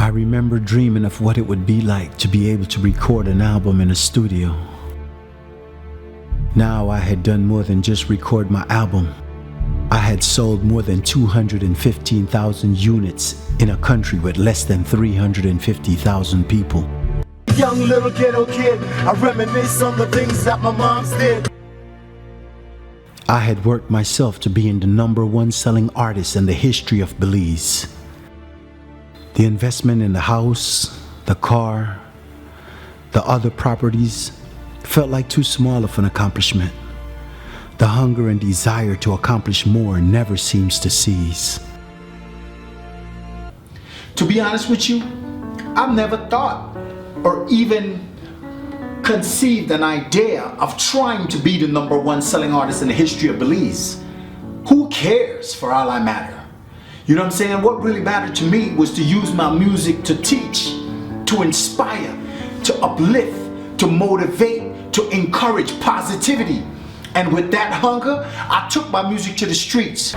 I remember dreaming of what it would be like to be able to record an album in a studio. Now I had done more than just record my album. I had sold more than 215,000 units in a country with less than 350,000 people. Young little ghetto kid, I reminisce on the things that my moms did. I had worked myself to being the #1 selling artist in the history of Belize. The investment in the house, the car, the other properties felt like too small of an accomplishment. The hunger and desire to accomplish more never seems to cease. To be honest with you, I've never thought or even conceived an idea of trying to be the #1 selling artist in the history of Belize. Who cares, for all I matter? You know what I'm saying? What really mattered to me was to use my music to teach, to inspire, to uplift, to motivate, to encourage positivity. And with that hunger, I took my music to the streets.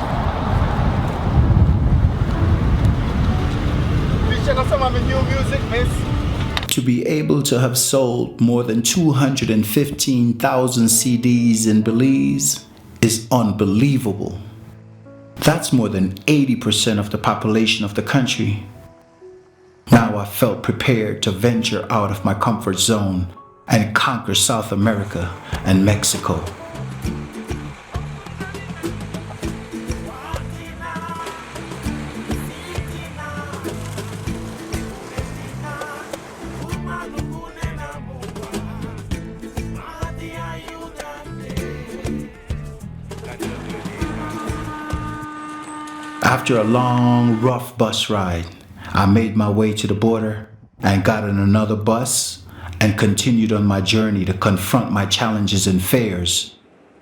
Please check out some of my new music, miss. To be able to have sold more than 215,000 CDs in Belize is unbelievable. That's more than 80% of the population of the country. Now I felt prepared to venture out of my comfort zone and conquer South America and Mexico. After a long, rough bus ride, I made my way to the border and got on another bus and continued on my journey to confront my challenges and fears,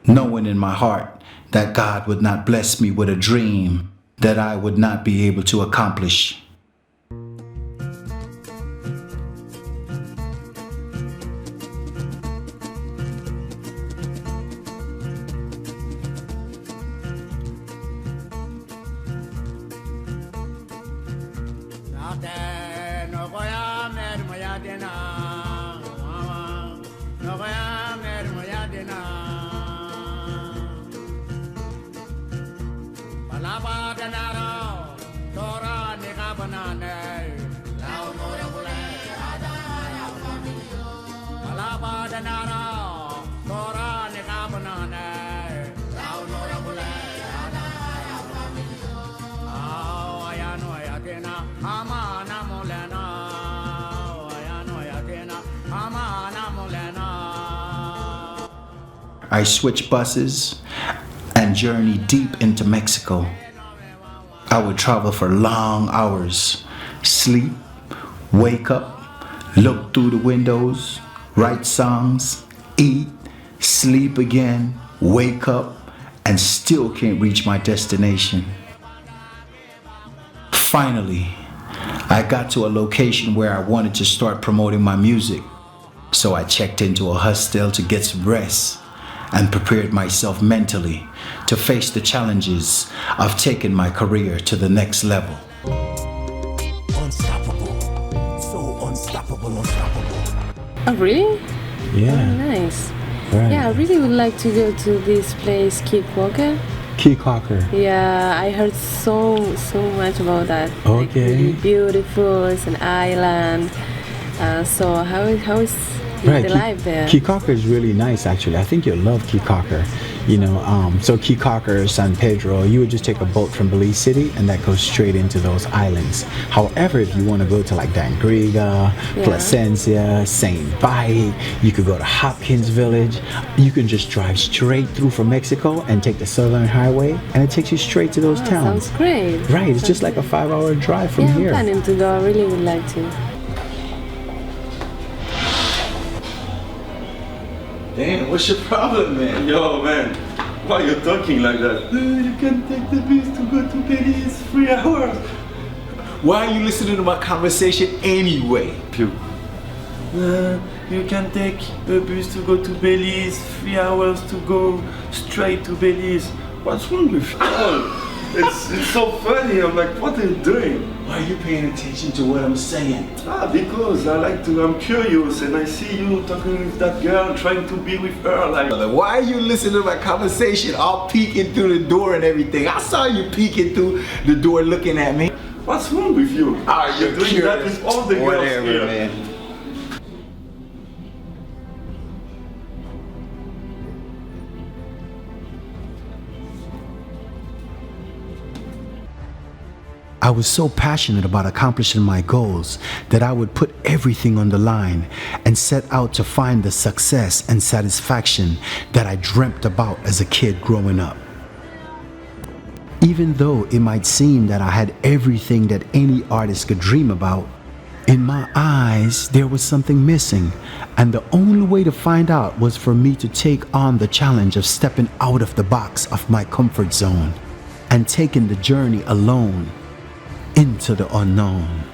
knowing in my heart that God would not bless me with a dream that I would not be able to accomplish. I switched buses and journeyed deep into Mexico. I would travel for long hours, sleep, wake up, look through the windows, write songs, eat, sleep again, wake up, and still can't reach my destination. Finally, I got to a location where I wanted to start promoting my music, so I checked into a hostel to get some rest and prepared myself mentally to face the challenges of taking my career to the next level. Unstoppable. So unstoppable. Oh, really? Yeah. Oh, nice. Right. Yeah, I really would like to go to this place, Kickwalker. Kickwalker. Yeah, I heard so much about that. Like, Okay. really beautiful. It's an island. So how is Right, the life there? Kickwalker is really nice, actually. I think you'll love Kickwalker. So Kickwalker, San Pedro, you would just take a boat from Belize City and that goes straight into those islands. However, if you want to go to like Dangriga, Placencia, St. Vite, you could go to Hopkins Village. You can just drive straight through from Mexico and take the Southern Highway and it takes you straight to those towns. Sounds great. Right, it's just like a 5-hour drive from here. I'm planning to go. I really would like to. Damn, what's your problem, man? Yo, man, why you talking like that? You can take the bus to go to Belize 3 hours. Why are you listening to my conversation anyway? You can take a bus to go to Belize, 3 hours to go straight to Belize. What's wrong with you? It's so funny. I'm like, what are you doing? Why are you paying attention to what I'm saying? Because I'm curious and I see you talking with that girl, trying to be with her. Like, Why are you listening to my conversation, all peeking through the door and everything? I saw you peeking through the door looking at me. what's wrong with you? You're doing curious. that with all the girls Whatever, here. man. I was so passionate about accomplishing my goals that I would put everything on the line and set out to find the success and satisfaction that I dreamt about as a kid growing up. Even though it might seem that I had everything that any artist could dream about, in my eyes there was something missing, and the only way to find out was for me to take on the challenge of stepping out of the box of my comfort zone and taking the journey alone into the unknown.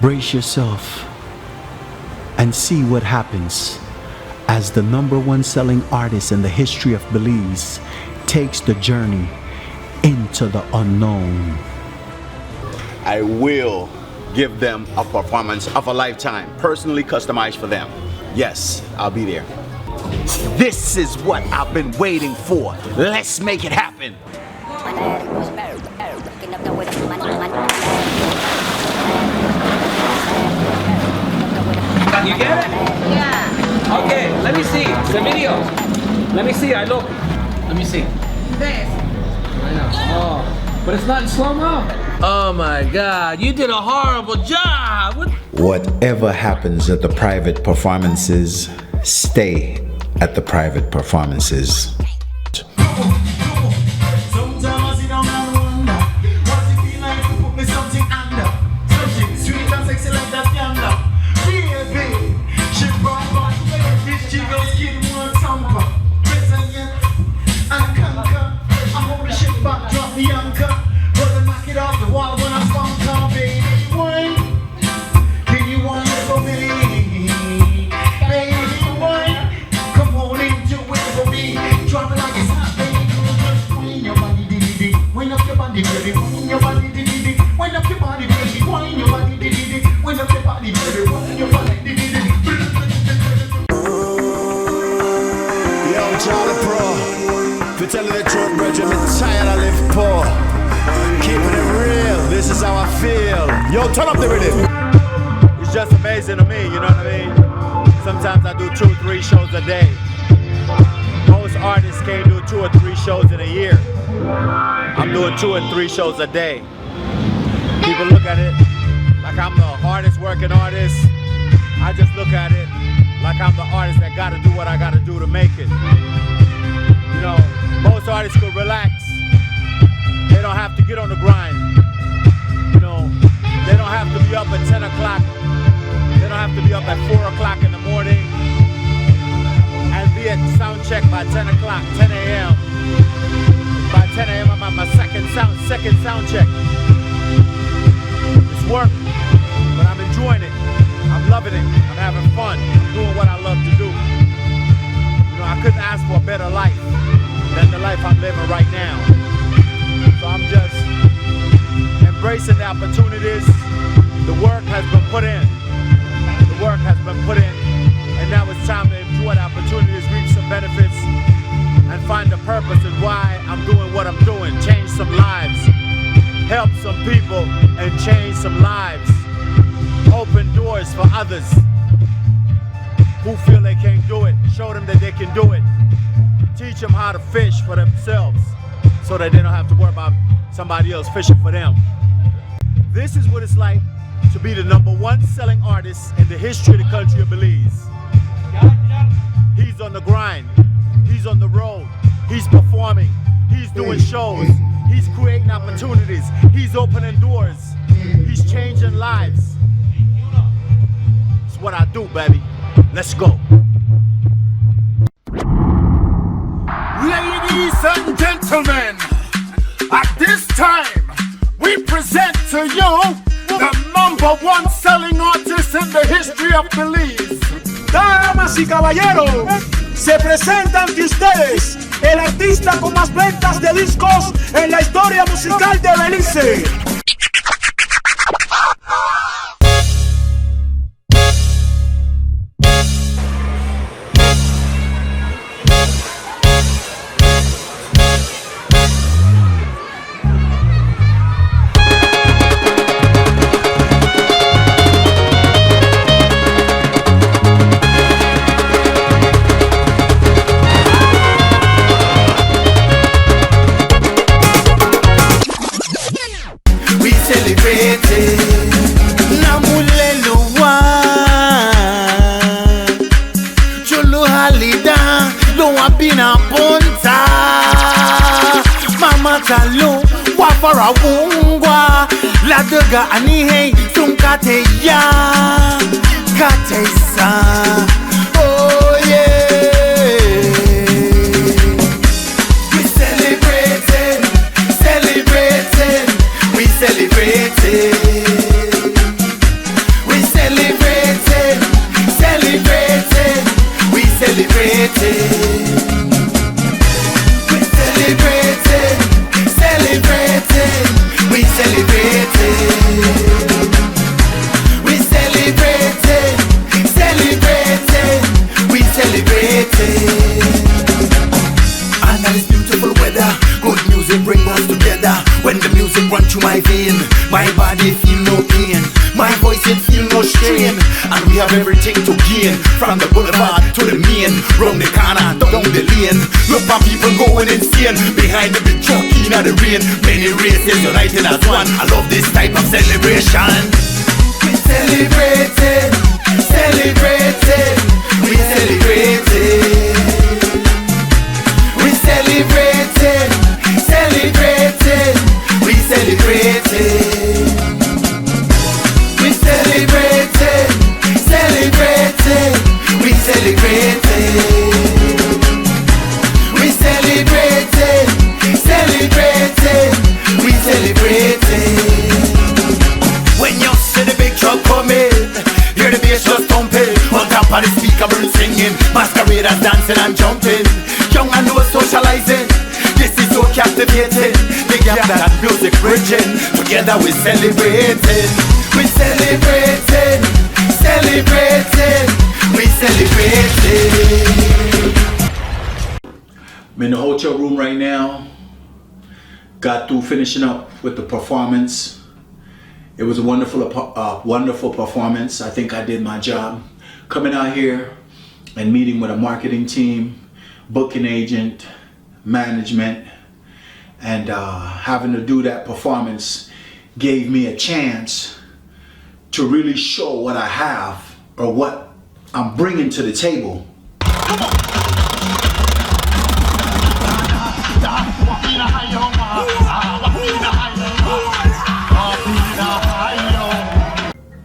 Brace yourself and see what happens as the #1 selling artist in the history of Belize takes the journey into the unknown. I will give them a performance of a lifetime, personally customized for them. Yes, I'll be there. This is what I've been waiting for. Let's make it happen. You get it? Yeah. Okay, let me see the video. Let me see. I look. Let me see. This. Oh, but it's not in slow-mo. Oh my God, you did a horrible job. Whatever happens at the private performances, stay at the private performances. Sometimes I sit down and wonder, what it feel like to put me something under? Something sweet and sexy like that yonder. Baby, she brought back this jiggle skin one thumper. Present yet, and conquer. I hold the shit back, drop the anchor. But I knock it off the wall when I stomp down, baby. Wine, can you wine for me? Baby, wine, come on into it for me. Drop it like it's hot, baby. Just wine your body, diddy. Wind up your body, baby. Wine your body, diddy. Wind up your body, baby. Wine your body, diddy. Wind up your body, baby. Wine your body, diddy. Yo, Charlie Pro, for telling the truth, brethren, I'm tired I live poor. Keeping it real, this is how I feel. Yo, turn up the rhythm. It's just amazing to me, you know what I mean? Sometimes I do 2-3 shows a day. Most artists can't do 2 or 3 shows in a year. I'm doing 2 and 3 shows a day. People look at it like I'm the hardest working artist. I just look at it like I'm the artist that gotta do what I gotta do to make it. You know, most artists could relax. They don't have to get on the grind. You know, they don't have to be up at 10 o'clock. They don't have to be up at 4 o'clock in the morning and be at sound check by 10 o'clock, 10 a.m. By 10 a.m. I'm at my second sound check. It's work, but I'm enjoying it. I'm loving it. I'm having fun. I'm doing what I love to do. You know, I couldn't ask for a better life than the life I'm living right now. So I'm just embracing the opportunities. The work has been put in. The work has been put in. And now it's time to enjoy the opportunities, reap some benefits, and find the purpose in why I'm doing what I'm doing. Change some lives. Help some people and change some lives. Open doors for others who feel they can't do it. Show them that they can do it. Teach them how to fish for themselves so that they don't have to worry about somebody else fishing for them. This is what it's like to be the #1 selling artist in the history of the country of Belize. He's on the grind. He's on the road. He's performing. He's doing shows. He's creating opportunities. He's opening doors. He's changing lives. It's what I do, baby. Let's go. Ladies and gentlemen, At this time, we present to you the #1 selling artist in the history of Belize. Damas y caballeros, se presenta ante ustedes el artista con más ventas de discos en la historia musical de Belice. Wafara la dega anihe tunkate ya katesa. Oh yeah, we celebrating, celebrating, we celebrating, we celebrating, celebrating, we celebrating. We celebrating, we celebrating, celebrating, we celebrating. Under this beautiful weather, good music bring us together. When the music run through my vein, my body feel no pain, my voice it feel no strain, and we have everything to gain. From the boulevard to the main, round the corner, down the lane. Look for people going insane, behind the big truck in the rain. Many races united as one. I love this type of celebration. We celebrating, celebrating, we celebrating, we celebrating, celebrating, we celebrating, we celebrating, celebrating, we celebrating, we celebrating, celebrating, we celebrating. When you see the big truck coming, hear the bass just thumping, on top of the speaker bird singing, masqueraders dancing and jumping, young and old socializing. This is so captivating, the gap that music bridging. Together we celebrating, we celebrating, celebrating, we celebrating. I'm in the hotel room right now. Got through finishing up with the performance. It was a wonderful performance. I think I did my job. Coming out here and meeting with a marketing team, booking agent, management, and having to do that performance gave me a chance to really show what I have or what I'm bringing to the table.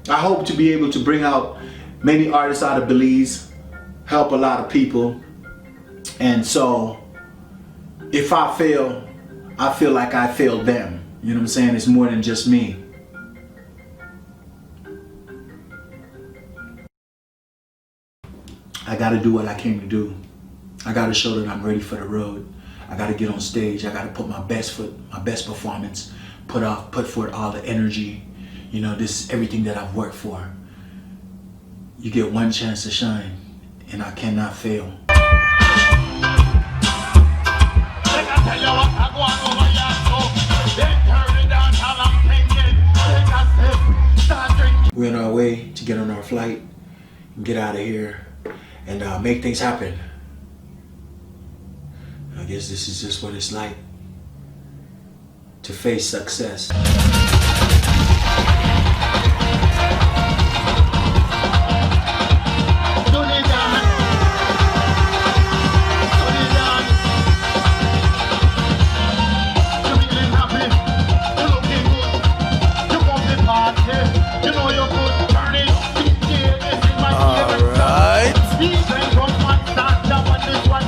I hope to be able to bring out many artists out of Belize, help a lot of people, and so if I fail, I feel like I failed them. You know what I'm saying? It's more than just me. I gotta do what I came to do. I gotta show that I'm ready for the road. I gotta get on stage. I gotta put my best foot, my best performance, put forth all the energy. You know, this is everything that I've worked for. You get one chance to shine, and I cannot fail. We're on our way to get on our flight and get out of here and make things happen. I guess this is just what it's like to face success.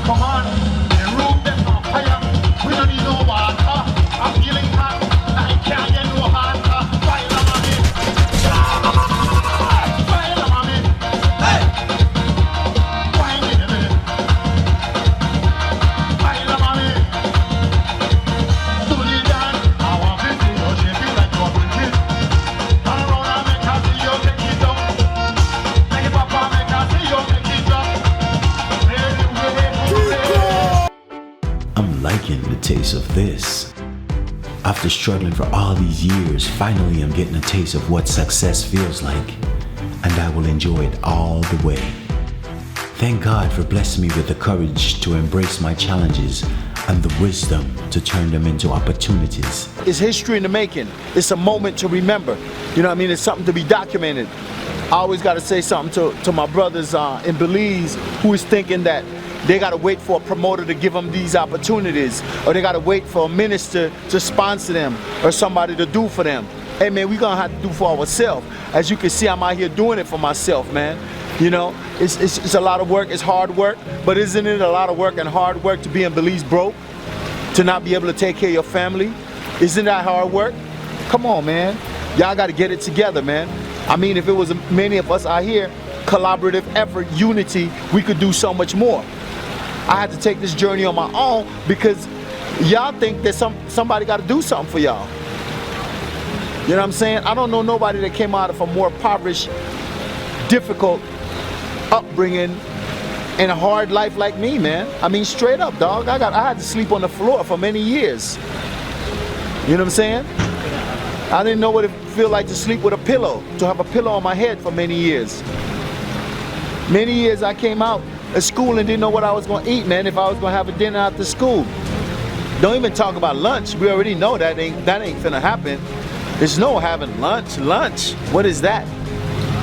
Come on, the room them on fire. We don't need no water. I'm feeling taste of this. After struggling for all these years, finally I'm getting a taste of what success feels like, and I will enjoy it all the way. Thank God for blessing me with the courage to embrace my challenges and the wisdom to turn them into opportunities. It's history in the making. It's a moment to remember. You know what I mean? It's something to be documented. I always got to say something to my brothers in Belize who is thinking that they got to wait for a promoter to give them these opportunities, or they got to wait for a minister to sponsor them, or somebody to do for them. Hey man, we gonna have to do for ourselves. As you can see, I'm out here doing it for myself, man. You know, it's a lot of work, it's hard work, but isn't it a lot of work and hard work to be in Belize broke? To not be able to take care of your family? Isn't that hard work? Come on, man. Y'all got to get it together, man. I mean, if it was many of us out here, collaborative effort, unity, we could do so much more. I had to take this journey on my own because y'all think that somebody got to do something for y'all. You know what I'm saying? I don't know nobody that came out of a more impoverished, difficult upbringing and a hard life like me, man. I mean, straight up, dog. I had to sleep on the floor for many years. You know what I'm saying? I didn't know what it felt like to sleep with a pillow, to have a pillow on my head for many years. Many years I came out of school and didn't know what I was going to eat, man, if I was going to have a dinner after school. Don't even talk about lunch. We already know that ain't finna happen. There's no having lunch. Lunch, what is that?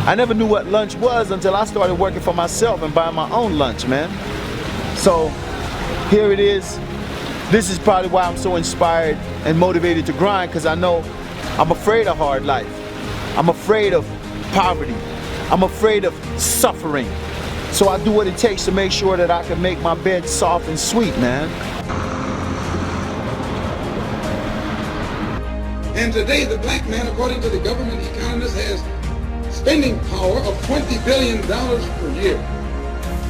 I never knew what lunch was until I started working for myself and buying my own lunch, man. So here it is. This is probably why I'm so inspired and motivated to grind, because I know I'm afraid of hard life. I'm afraid of poverty. I'm afraid of suffering. So I do what it takes to make sure that I can make my bed soft and sweet, man. And today the black man, according to the government economist, has spending power of $20 billion per year.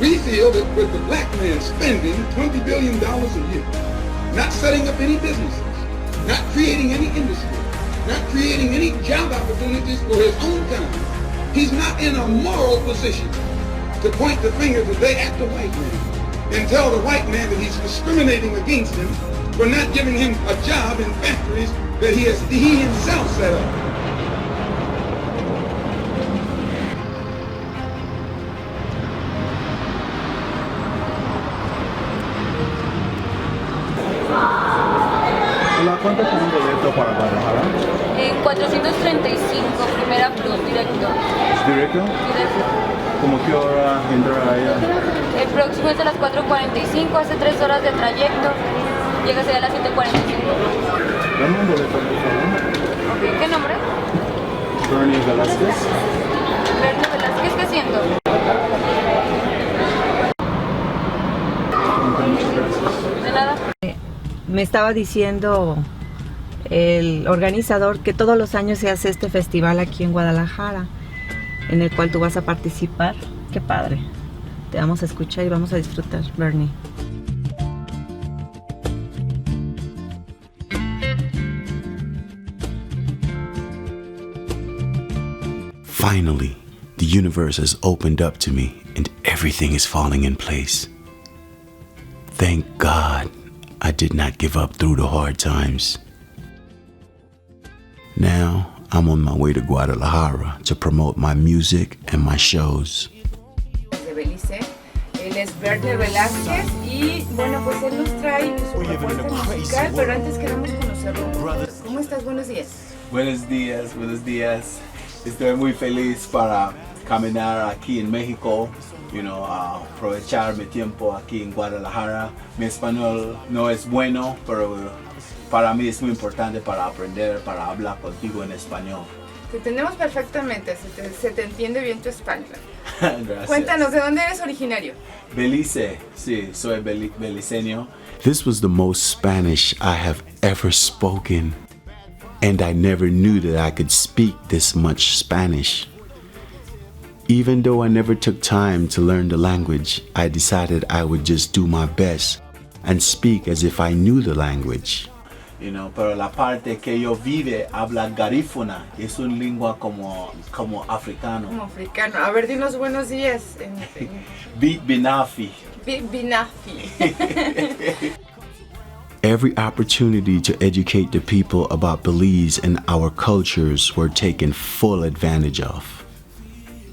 We feel that with the black man spending $20 billion a year, not setting up any businesses, not creating any industry, not creating any job opportunities for his own kind, he's not in a moral position to point the finger today at the white man and tell the white man that he's discriminating against him for not giving him a job in factories that he himself set up. Hola, ¿cuánto es un boleto para Guadalajara? En 435, primera plus, directo. ¿Es directo? Directo. ¿Cómo qué hora entra allá? El próximo es a las 4:45, hace 3 horas de trayecto. Llega a las 7:45. Dame un boleto, por favor. Okay. ¿Qué nombre? Berne Velázquez. Berne Velázquez, ¿qué haciendo? De nada. Me estaba diciendo el organizador que todos los años se hace este festival aquí en Guadalajara, en el cual tú vas a participar. Qué padre. Te vamos a escuchar y vamos a disfrutar, Berne. Finally, the universe has opened up to me and everything is falling in place. Thank God I did not give up through the hard times. Now I'm on my way to Guadalajara to promote my music and my shows. De Belice. Él es Berne Velázquez y bueno, pues él nos trae su propuesta musical, pero antes queremos conocerlo. ¿Cómo estás? Buenos días. Buenos días, buenos días. Estoy muy feliz para caminar aquí en México, aprovechar mi tiempo aquí en Guadalajara. Mi español no es bueno, pero para mí es muy importante para aprender, para hablar contigo en español. Te entendemos perfectamente, se te entiende bien tu español. Gracias. Cuéntanos, ¿de dónde eres originario? Belice, sí, soy beliceño. This was the most Spanish I have ever spoken, and I never knew that I could speak this much Spanish. Even though I never took time to learn the language, I decided I would just do my best and speak as if I knew the language. Pero la parte que yo vive habla garífuna, es una lengua como africano. Como africano. A ver, dinos buenos días. Binafi. Binafi. every opportunity to educate the people about Belize and our cultures were taken full advantage of.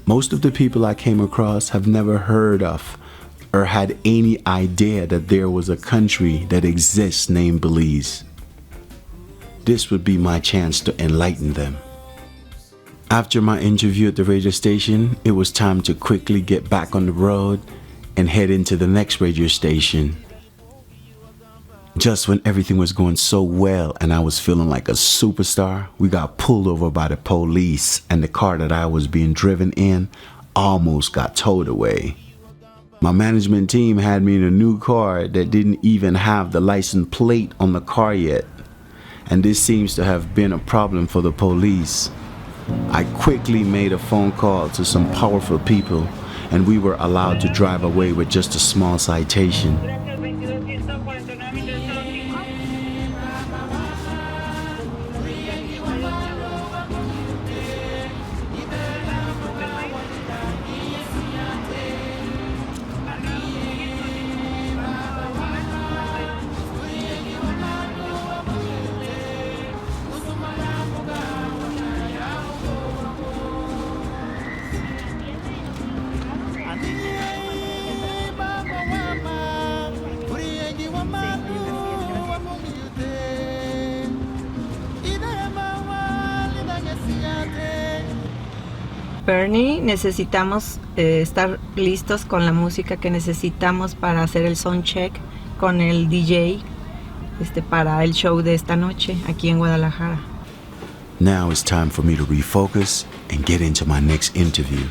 Most of the people I came across have never heard of or had any idea that there was a country that exists named Belize. This would be my chance to enlighten them. After my interview at the radio station, it was time to quickly get back on the road and head into the next radio station. Just when everything was going so well and I was feeling like a superstar, we got pulled over by the police and the car that I was being driven in almost got towed away. My management team had me in a new car that didn't even have the license plate on the car yet, and this seems to have been a problem for the police. I quickly made a phone call to some powerful people, and we were allowed to drive away with just a small citation. Berne, necesitamos estar listos con la música que necesitamos para hacer el sound check con el DJ para el show de esta noche aquí en Guadalajara. Now it's time for me to refocus and get into my next interview.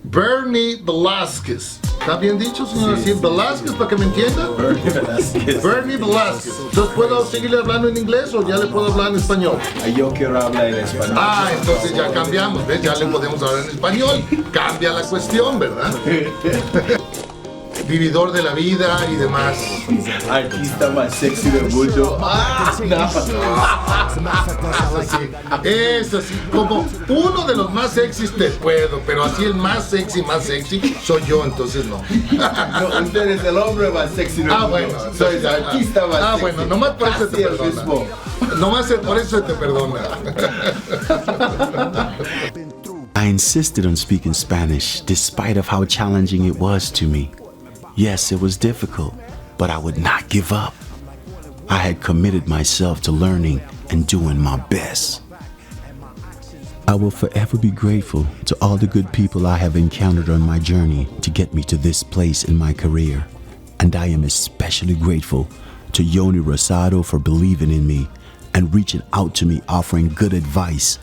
Berne Velázquez. ¿Está bien dicho, señor? Sí, Velázquez, para que me entienda. Berne Velázquez. Berne Velázquez. Entonces, ¿puedo seguirle hablando en inglés o ya le puedo hablar en español? Yo quiero hablar en español. Entonces ya cambiamos, ¿ves? Ya le podemos hablar en español. Cambia la cuestión, ¿verdad? Vividor de la vida y demás. Artista más sexy del mundo. Eso sí, como uno de los más sexys te puedo, pero así el más sexy soy yo, entonces no. No, usted es el hombre más sexy del mundo. Bueno, soy el artista más sexy. Bueno, nomás por eso te perdona. Nomás por eso te perdona. I insisted on speaking Spanish despite of how challenging it was to me. Yes, it was difficult, but I would not give up. I had committed myself to learning and doing my best. I will forever be grateful to all the good people I have encountered on my journey to get me to this place in my career. And I am especially grateful to Yoni Rosado for believing in me and reaching out to me, offering good advice,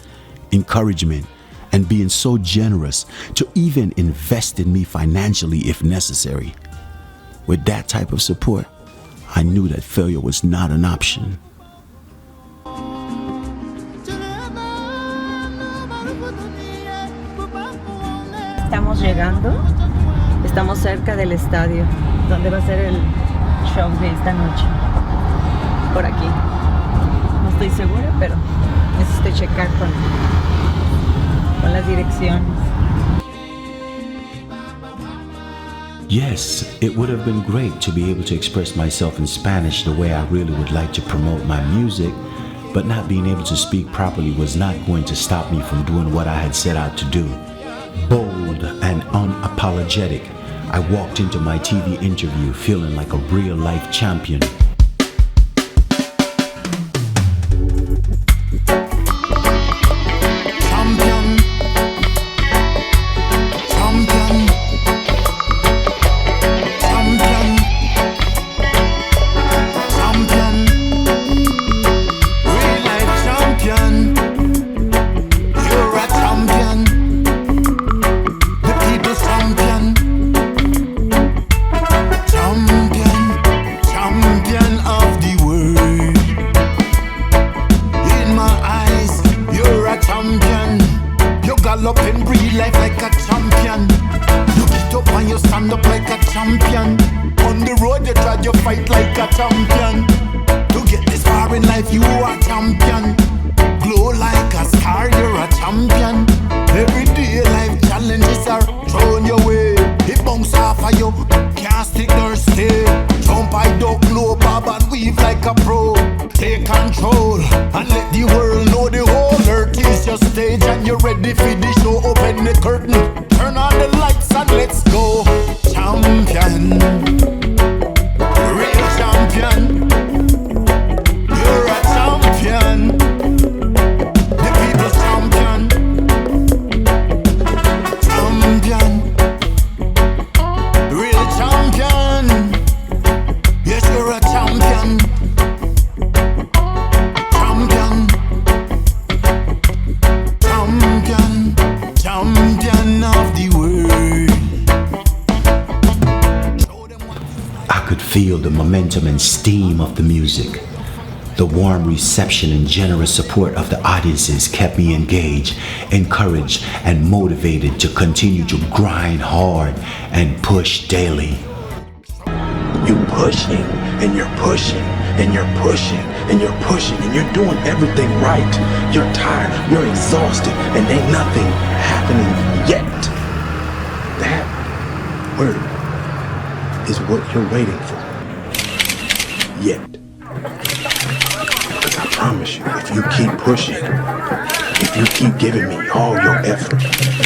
encouragement, and being so generous to even invest in me financially if necessary. With that type of support, I knew that failure was not an option. Estamos llegando, estamos cerca del estadio, donde va a ser el show de esta noche. Por aquí. No estoy segura, pero necesito checar con las direcciones. Yes, it would have been great to be able to express myself in Spanish the way I really would like to promote my music, but not being able to speak properly was not going to stop me from doing what I had set out to do. Bold and unapologetic, I walked into my TV interview feeling like a real-life champion. Every day life challenges are thrown your way. It bounce off of you. Wide up, glow, bob and weave like a pro. Take control and let the world know the whole earth is your stage and you're ready for the show. Open the curtain, turn on the lights and let's go. Champion, real champion. You're a champion, the people's champion. Champion, real champion. Yes, you're a champion. Champion of the world. I could feel the momentum and steam of the music. The warm reception and generous support of the audiences kept me engaged, encouraged, and motivated to continue to grind hard and push daily. You pushing and you're pushing and you're pushing and you're pushing and you're doing everything right. You're tired, you're exhausted, and ain't nothing happening yet. That word is what you're waiting for. Yet. Because I promise you, if you keep pushing, if you keep giving me all your effort,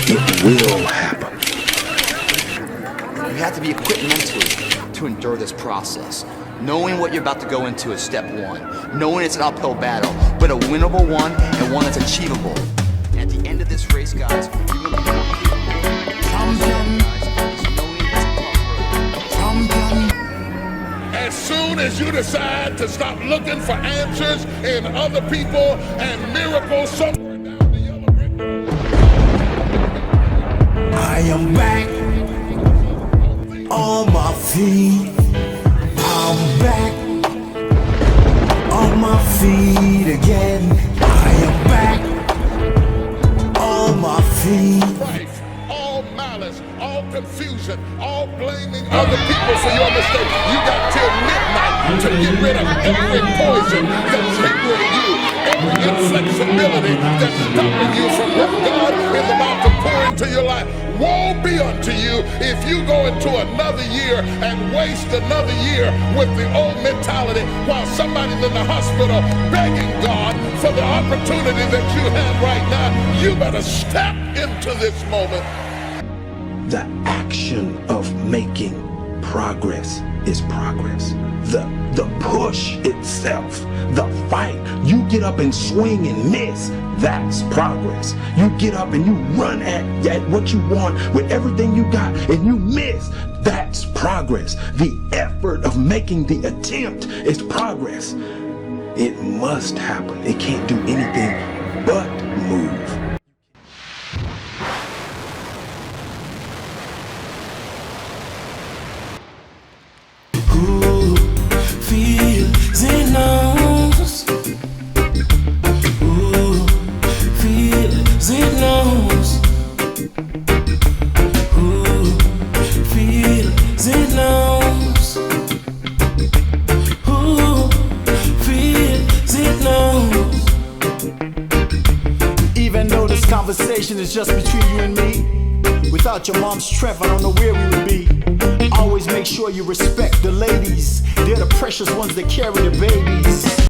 it will happen. You have to be equipped mentally to endure this process. Knowing what you're about to go into is step one. Knowing it's an uphill battle, but a winnable one and one that's achievable. At the end of this race, guys, you're gonna be As soon as you decide to stop looking for answers in other people and miracles somewhere down the yellow brick road. I am back on my feet. I'm back on my feet again. I am back on my feet. All malice, all confusion, all blaming other people for your mistakes. You got till midnight to get rid of every poison that's hindering you, every inflexibility that's stopping you from what God is about to pour into your life. Woe be unto you if you go into another year and waste another year with the old mentality while somebody's in the hospital begging God for the opportunity that you have right now. You better step into this moment. The action of making progress is progress. The push itself, the fight, you get up and swing and miss, that's progress. You get up and you run at what you want with everything you got and you miss, that's progress. The effort of making the attempt is progress. It must happen. It can't do anything but move. Feels it knows. Ooh, feels it knows. Ooh, feels it knows. Ooh, feels it knows. Even though this conversation is just between you and me, without your mom's strength, I don't know where we would be. Always make sure you respect the ladies. They're the precious ones that carry the babies.